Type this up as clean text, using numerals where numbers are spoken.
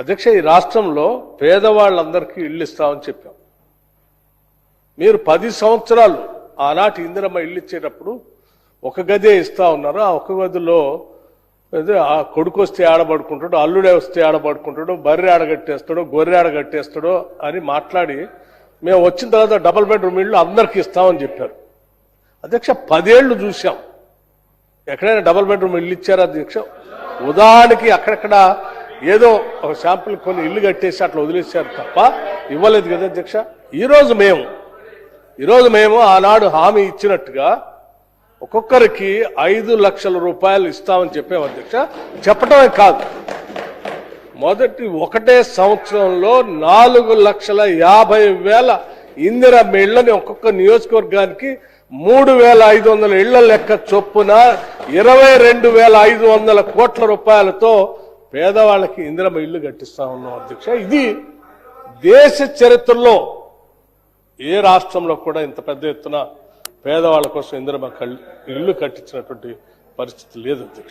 అధ్యక్ష, ఈ రాష్ట్రంలో పేదవాళ్ళందరికీ ఇళ్ళు ఇస్తామని చెప్పాం. మీరు 10 సంవత్సరాలు ఆనాటి ఇందిరమ్మ ఇల్లు ఇచ్చేటప్పుడు ఒక గదే ఇస్తా ఉన్నారు. ఆ ఒక గదిలో ఆ కొడుకు వస్తే ఆడబడుకుంటాడు, అల్లుడే వస్తే ఆడబడుకుంటాడు, బర్రె ఆడగట్టేస్తాడు, గొర్రె ఆడగట్టేస్తాడు అని మాట్లాడి మేము వచ్చిన తర్వాత డబుల్ బెడ్రూమ్ ఇళ్ళు అందరికీ ఇస్తామని చెప్పారు. అధ్యక్ష, 10 ఏళ్లు చూసాం. ఎక్కడైనా డబుల్ బెడ్రూమ్ ఇల్లు ఇచ్చారా అధ్యక్ష? ఉదాహరణకి అక్కడక్కడ ఏదో ఒక శాంపుల్ కొన్ని ఇల్లు కట్టేసి అట్లా వదిలేశారు తప్ప ఇవ్వలేదు కదా అధ్యక్ష. ఈరోజు మేము ఆనాడు హామీ ఇచ్చినట్టుగా ఒక్కొక్కరికి 5 లక్షల రూపాయలు ఇస్తామని చెప్పాము అధ్యక్ష. చెప్పడమే కాదు, మొదటి ఒకటే సంవత్సరంలో 4,50,000 ఇందిరమ్మ ఇళ్లని ఒక్కొక్క నియోజకవర్గానికి 3,500 ఇళ్ల లెక్క చొప్పున 22,500 కోట్ల రూపాయలతో పేదవాళ్ళకి ఇందిరమ్మ ఇళ్లు కట్టిస్తా ఉన్నాం అధ్యక్ష. ఇది దేశ చరిత్రలో ఏ రాష్ట్రంలో కూడా ఇంత పెద్ద ఎత్తున పేదవాళ్ళ కోసం ఇందిరమ్మ ఇల్లు కట్టించినటువంటి పరిస్థితి లేదు అధ్యక్ష.